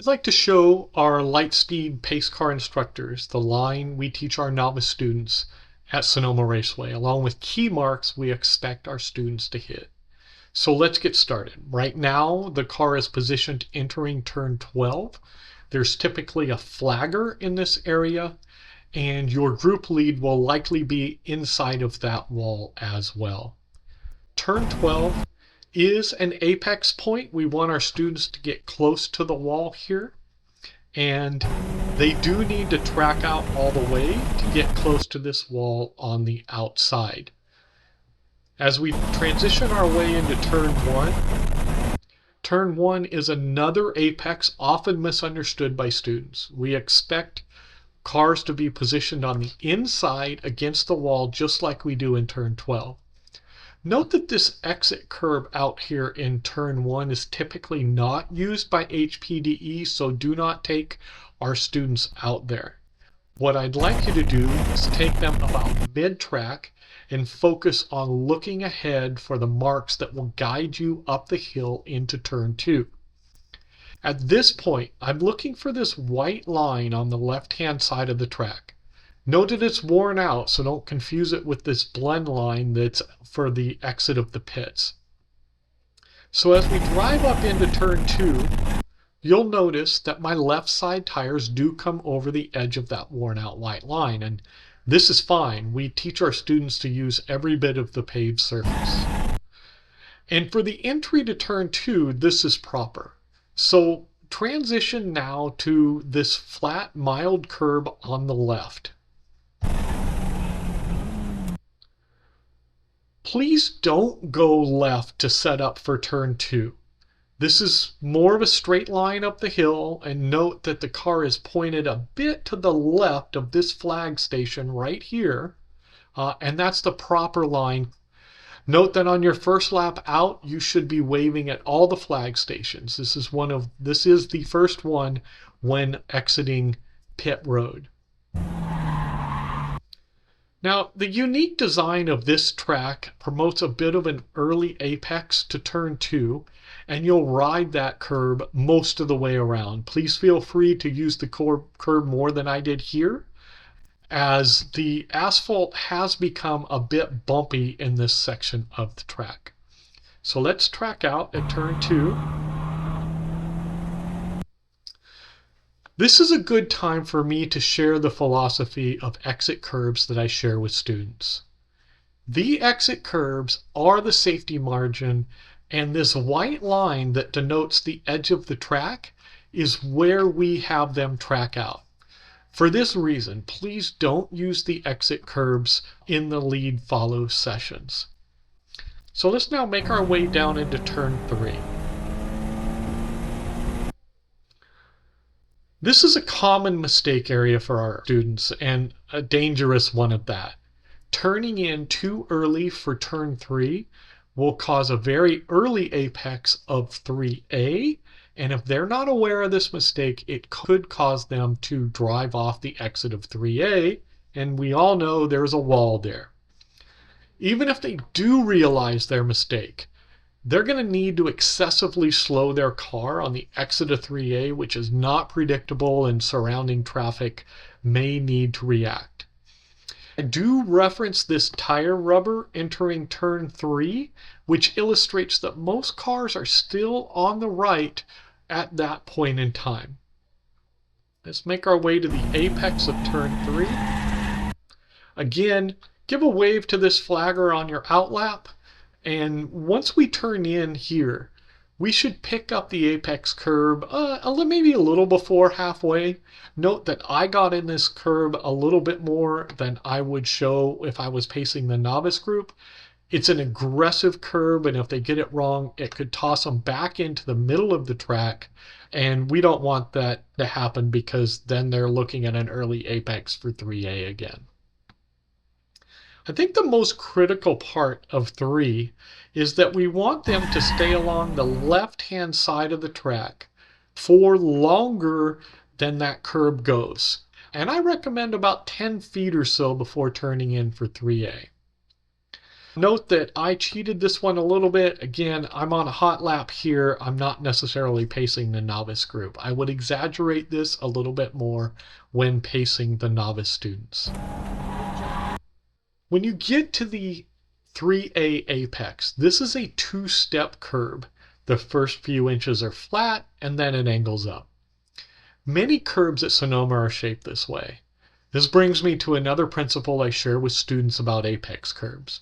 I'd like to show our Lightspeed pace car instructors the line we teach our novice students at Sonoma Raceway, along with key marks we expect our students to hit. So let's get started. Right now, the car is positioned entering turn 12. There's typically a flagger in this area, and your group lead will likely be inside of that wall as well. Turn 12 is an apex point. We want our students to get close to the wall here, and they do need to track out all the way to get close to this wall on the outside. As we transition our way into turn one is another apex often misunderstood by students. We expect cars to be positioned on the inside against the wall just like we do in turn 12. Note that this exit curb out here in turn 1 is typically not used by HPDE, so do not take our students out there. What I'd like you to do is take them about mid-track and focus on looking ahead for the marks that will guide you up the hill into turn 2. At this point, I'm looking for this white line on the left-hand side of the track. Note that it's worn out, so don't confuse it with this blend line that's for the exit of the pits. So as we drive up into turn 2, you'll notice that my left side tires do come over the edge of that worn out white line, and this is fine. We teach our students to use every bit of the paved surface. And for the entry to turn 2, this is proper. So transition now to this flat, mild curb on the left. Please don't go left to set up for turn 2. This is more of a straight line up the hill, and note that the car is pointed a bit to the left of this flag station right here, and that's the proper line. Note that on your first lap out, you should be waving at all the flag stations. This is the first one when exiting pit road. Now, the unique design of this track promotes a bit of an early apex to turn 2, and you'll ride that curb most of the way around. Please feel free to use the curb more than I did here, as the asphalt has become a bit bumpy in this section of the track. So let's track out at turn 2. This is a good time for me to share the philosophy of exit curbs that I share with students. The exit curbs are the safety margin, and this white line that denotes the edge of the track is where we have them track out. For this reason, please don't use the exit curbs in the lead follow sessions. So let's now make our way down into turn 3. This is a common mistake area for our students, and a dangerous one at that. Turning in too early for turn 3 will cause a very early apex of 3A, and if they're not aware of this mistake, it could cause them to drive off the exit of 3A, and we all know there's a wall there. Even if they do realize their mistake, they're going to need to excessively slow their car on the exit of 3A, which is not predictable and surrounding traffic may need to react. I do reference this tire rubber entering turn 3, which illustrates that most cars are still on the right at that point in time. Let's make our way to the apex of turn 3. Again, give a wave to this flagger on your outlap. And once we turn in here, we should pick up the apex curb maybe a little before halfway. Note that I got in this curb a little bit more than I would show if I was pacing the novice group. It's an aggressive curb, and if they get it wrong, it could toss them back into the middle of the track. And we don't want that to happen, because then they're looking at an early apex for 3A again. I think the most critical part of 3 is that we want them to stay along the left-hand side of the track for longer than that curb goes. And I recommend about 10 feet or so before turning in for 3A. Note that I cheated this one a little bit. Again, I'm on a hot lap here. I'm not necessarily pacing the novice group. I would exaggerate this a little bit more when pacing the novice students. When you get to the 3A apex, this is a two-step curb. The first few inches are flat and then it angles up. Many curbs at Sonoma are shaped this way. This brings me to another principle I share with students about apex curbs.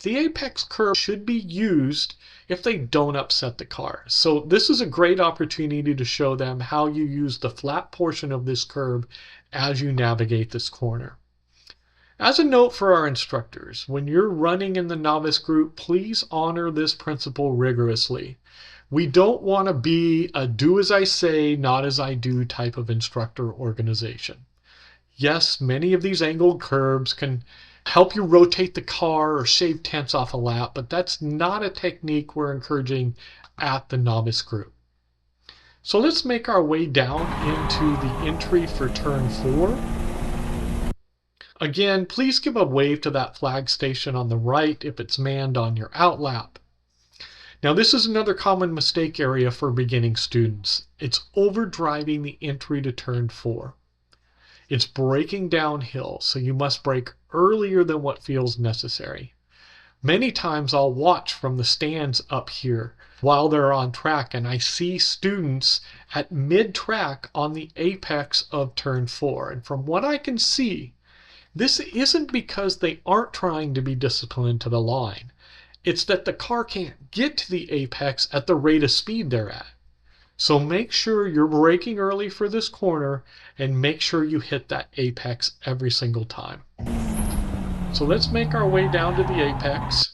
The apex curve should be used if they don't upset the car. So this is a great opportunity to show them how you use the flat portion of this curve as you navigate this corner. As a note for our instructors, when you're running in the novice group, please honor this principle rigorously. We don't want to be a do as I say, not as I do type of instructor organization. Yes, many of these angled curbs can help you rotate the car or shave tenths off a lap, but that's not a technique we're encouraging at the novice group. So let's make our way down into the entry for turn 4. Again, please give a wave to that flag station on the right if it's manned on your outlap. Now this is another common mistake area for beginning students. It's overdriving the entry to turn 4. It's braking downhill, so you must brake earlier than what feels necessary. Many times I'll watch from the stands up here while they're on track, and I see students at mid-track on the apex of turn 4. And from what I can see, this isn't because they aren't trying to be disciplined to the line. It's that the car can't get to the apex at the rate of speed they're at. So make sure you're braking early for this corner and make sure you hit that apex every single time. So let's make our way down to the apex.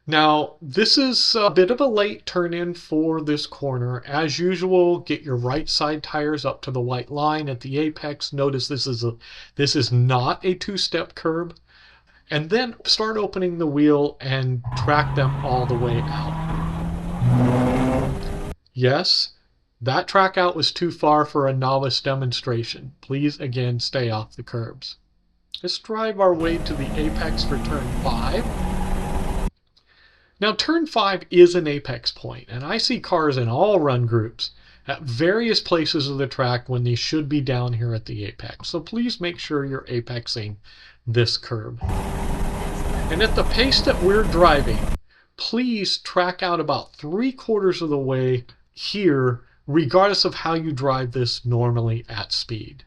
Now, this is a bit of a late turn in for this corner. As usual, get your right side tires up to the white line at the apex. Notice this is not a two-step curb. And then start opening the wheel and track them all the way out. Yes, that track out was too far for a novice demonstration. Please again stay off the curbs. Let's drive our way to the apex for turn 5. Now turn 5 is an apex point, and I see cars in all run groups at various places of the track when they should be down here at the apex. So please make sure you're apexing this curb. And at the pace that we're driving, please track out about 3/4 of the way here, regardless of how you drive this normally at speed.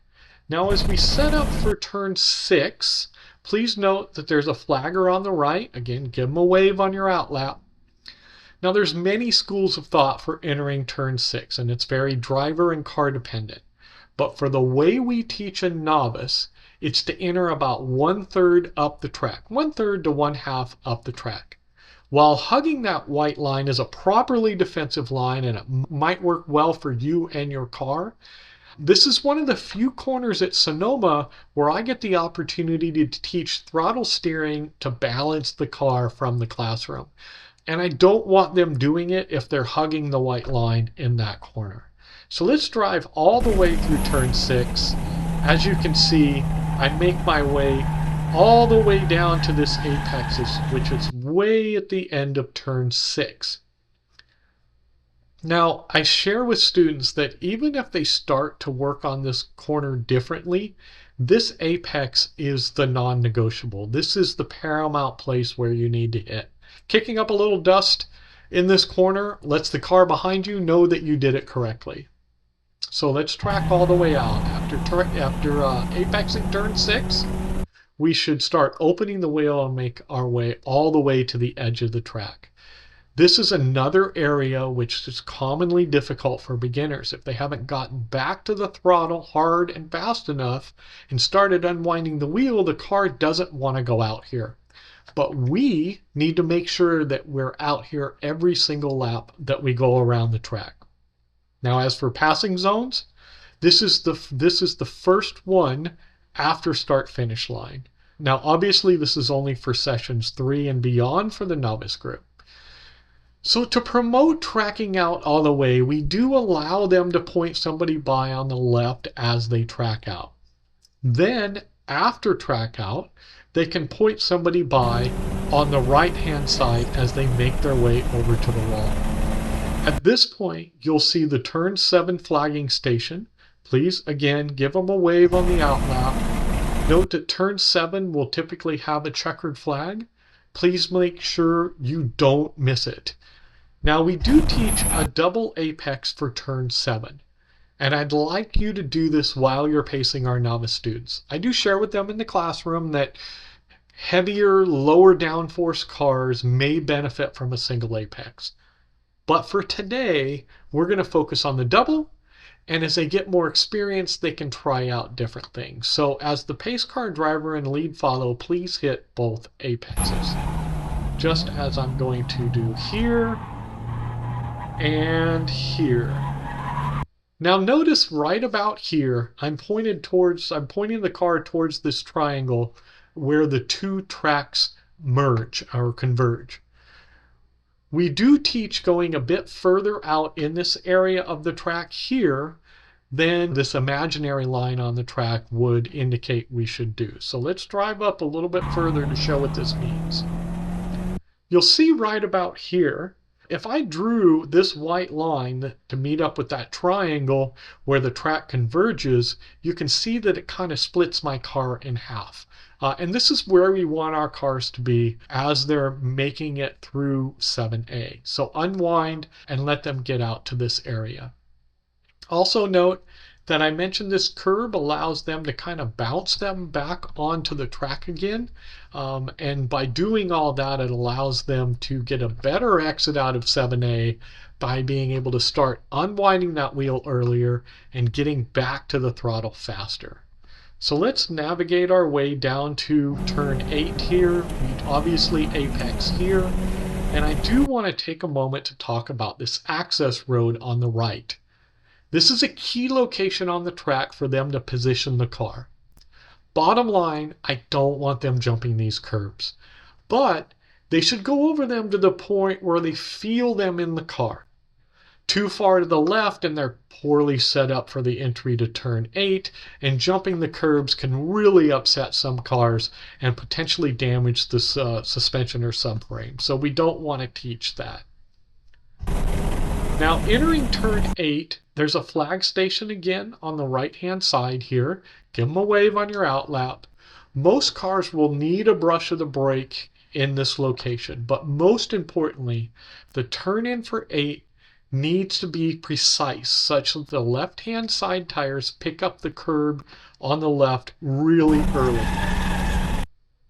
Now as we set up for turn 6, please note that there's a flagger on the right. Again, give them a wave on your outlap. Now there's many schools of thought for entering turn 6, and it's very driver and car dependent. But for the way we teach a novice, it's to enter about 1/3 up the track, 1/3 to 1/2 up the track. While hugging that white line is a properly defensive line and it might work well for you and your car, this is one of the few corners at Sonoma where I get the opportunity to teach throttle steering to balance the car from the classroom. And I don't want them doing it if they're hugging the white line in that corner. So let's drive all the way through turn 6. As you can see, I make my way all the way down to this apex, which is way at the end of turn 6. Now, I share with students that even if they start to work on this corner differently, this apex is the non-negotiable. This is the paramount place where you need to hit. Kicking up a little dust in this corner lets the car behind you know that you did it correctly. So let's track all the way out. After apexing turn 6, we should start opening the wheel and make our way all the way to the edge of the track. This is another area which is commonly difficult for beginners. If they haven't gotten back to the throttle hard and fast enough and started unwinding the wheel, the car doesn't want to go out here. But we need to make sure that we're out here every single lap that we go around the track. Now, as for passing zones, this is the first one after start finish line. Now, obviously, this is only for sessions 3 and beyond for the novice group. So to promote tracking out all the way, we do allow them to point somebody by on the left as they track out. Then, after track out, they can point somebody by on the right-hand side as they make their way over to the wall. At this point, you'll see the turn 7 flagging station. Please, again, give them a wave on the outlap. Note that turn 7 will typically have a checkered flag. Please make sure you don't miss it. Now, we do teach a double apex for turn 7. And I'd like you to do this while you're pacing our novice students. I do share with them in the classroom that heavier, lower downforce cars may benefit from a single apex. But for today, we're going to focus on the double, and as they get more experience, they can try out different things. So as the pace car driver and lead follow, please hit both apexes. Just as I'm going to do here and here. Now notice right about here, I'm pointing the car towards this triangle where the two tracks merge or converge. We do teach going a bit further out in this area of the track here than this imaginary line on the track would indicate we should do. So let's drive up a little bit further to show what this means. You'll see right about here, if I drew this white line to meet up with that triangle where the track converges, you can see that it kind of splits my car in half. And this is where we want our cars to be as they're making it through 7A. So unwind and let them get out to this area. Also note that I mentioned this curb allows them to kind of bounce them back onto the track again. And by doing all that, it allows them to get a better exit out of 7A by being able to start unwinding that wheel earlier and getting back to the throttle faster. So let's navigate our way down to turn 8 here. We obviously apex here. And I do want to take a moment to talk about this access road on the right. This is a key location on the track for them to position the car. Bottom line, I don't want them jumping these curbs, but they should go over them to the point where they feel them in the car. Too far to the left and they're poorly set up for the entry to turn 8, and jumping the curbs can really upset some cars and potentially damage the suspension or subframe. So we don't want to teach that. Now entering turn 8, there's a flag station again on the right hand side here. Give them a wave on your outlap. Most cars will need a brush of the brake in this location, but most importantly, the turn in for 8 needs to be precise such that the left hand side tires pick up the curb on the left really early.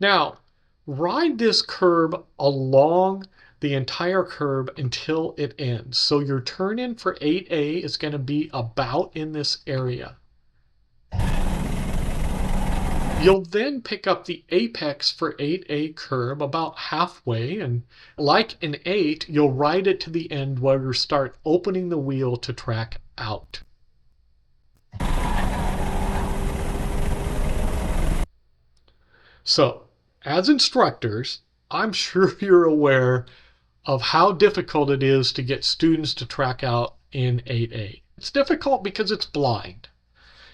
Now, ride this curb along the entire curb until it ends. So your turn in for 8A is going to be about in this area. You'll then pick up the apex for 8A curb about halfway, and like in 8, you'll ride it to the end where you start opening the wheel to track out. So, as instructors, I'm sure you're aware of how difficult it is to get students to track out in 8A. It's difficult because it's blind.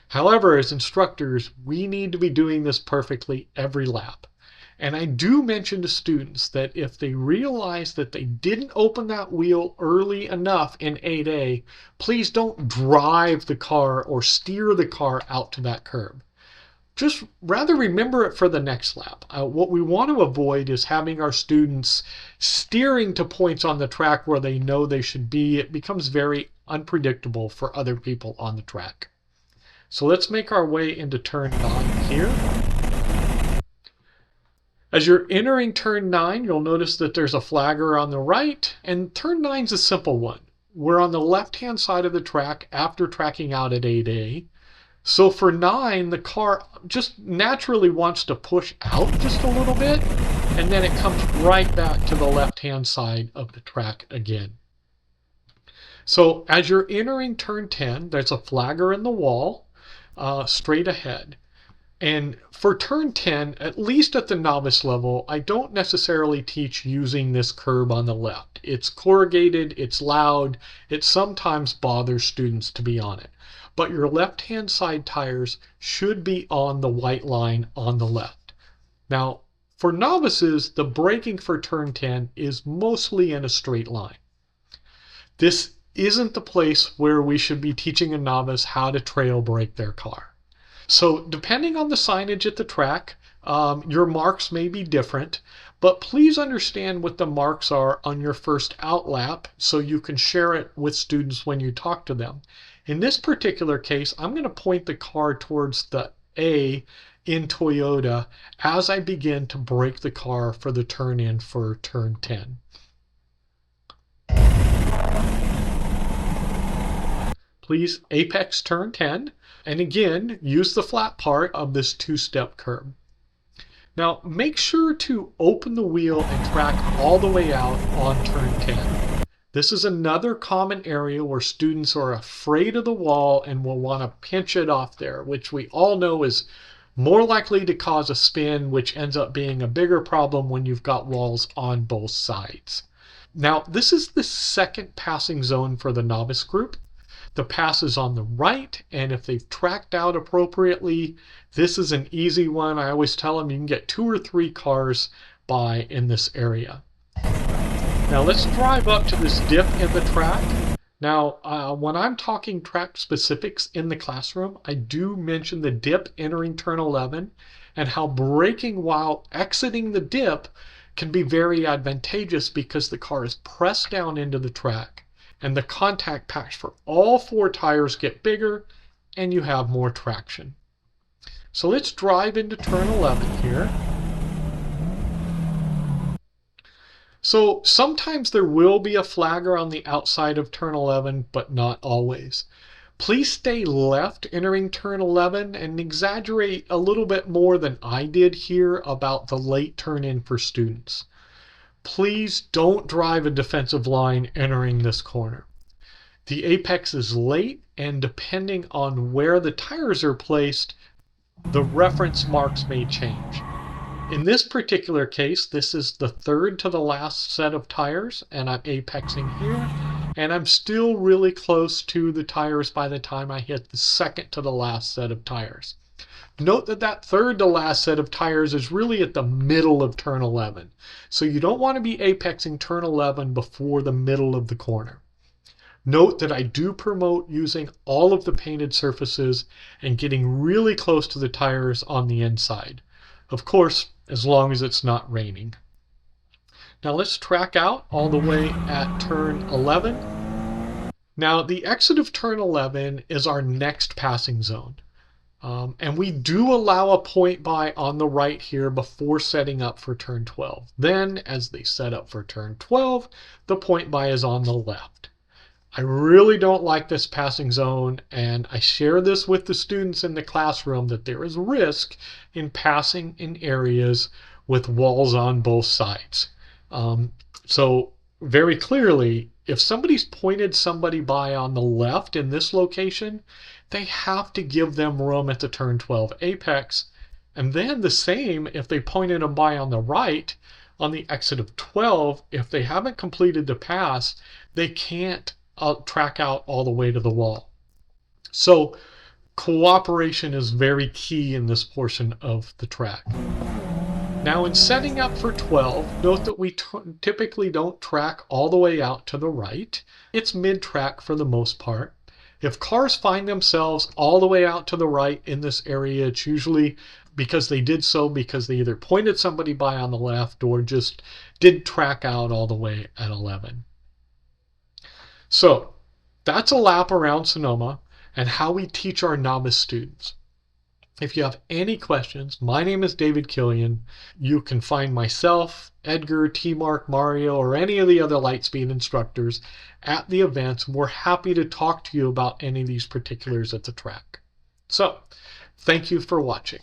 However, as instructors, we need to be doing this perfectly every lap. And I do mention to students that if they realize that they didn't open that wheel early enough in 8A, please don't drive the car or steer the car out to that curb. Just rather remember it for the next lap. What we want to avoid is having our students steering to points on the track where they know they should be. It becomes very unpredictable for other people on the track. So let's make our way into turn 9 here. As you're entering turn 9, you'll notice that there's a flagger on the right, and turn 9 is a simple one. We're on the left-hand side of the track after tracking out at 8A. So for 9, the car just naturally wants to push out just a little bit, and then it comes right back to the left-hand side of the track again. So as you're entering turn 10, there's a flagger in the wall straight ahead. And for turn 10, at least at the novice level, I don't necessarily teach using this curb on the left. It's corrugated, it's loud, it sometimes bothers students to be on it. But your left-hand side tires should be on the white line on the left. Now, for novices, the braking for turn 10 is mostly in a straight line. This isn't the place where we should be teaching a novice how to trail brake their car. So depending on the signage at the track, your marks may be different, but please understand what the marks are on your first out lap so you can share it with students when you talk to them. In this particular case, I'm going to point the car towards the A in Toyota as I begin to brake the car for the turn in for turn 10. Please apex turn 10, and again, use the flat part of this two-step curb. Now, make sure to open the wheel and track all the way out on turn 10. This is another common area where students are afraid of the wall and will want to pinch it off there, which we all know is more likely to cause a spin, which ends up being a bigger problem when you've got walls on both sides. Now, this is the second passing zone for the novice group. The pass is on the right, and if they've tracked out appropriately, this is an easy one. I always tell them you can get 2 or 3 cars by in this area. Now let's drive up to this dip in the track. Now, when I'm talking track specifics in the classroom, I do mention the dip entering turn 11 and how braking while exiting the dip can be very advantageous because the car is pressed down into the track and the contact patch for all 4 tires get bigger and you have more traction. So let's drive into turn 11 here. So sometimes there will be a flagger on the outside of turn 11, but not always. Please stay left entering turn 11 and exaggerate a little bit more than I did here about the late turn in for students. Please don't drive a defensive line entering this corner. The apex is late, and depending on where the tires are placed, the reference marks may change. In this particular case, this is the third to the last set of tires, and I'm apexing here, and I'm still really close to the tires by the time I hit the second to the last set of tires. Note that that third to last set of tires is really at the middle of turn 11. So you don't want to be apexing turn 11 before the middle of the corner. Note that I do promote using all of the painted surfaces and getting really close to the tires on the inside. Of course, as long as it's not raining. Now let's track out all the way at turn 11. Now the exit of turn 11 is our next passing zone. And we do allow a point by on the right here before setting up for turn 12. Then, as they set up for turn 12, the point by is on the left. I really don't like this passing zone, and I share this with the students in the classroom that there is risk in passing in areas with walls on both sides. So very clearly, if somebody's pointed somebody by on the left in this location, they have to give them room at the turn 12 apex. And then the same if they pointed them by on the right on the exit of 12, if they haven't completed the pass, they can't track out all the way to the wall. So cooperation is very key in this portion of the track. Now in setting up for 12, note that we typically don't track all the way out to the right. It's mid-track for the most part. If cars find themselves all the way out to the right in this area, it's usually because they did so because they either pointed somebody by on the left or just did track out all the way at 11. So that's a lap around Sonoma and how we teach our novice students. If you have any questions, my name is David Killian. You can find myself, Edgar, T-Mark, Mario, or any of the other Lightspeed instructors at the events. We're happy to talk to you about any of these particulars at the track. So, thank you for watching.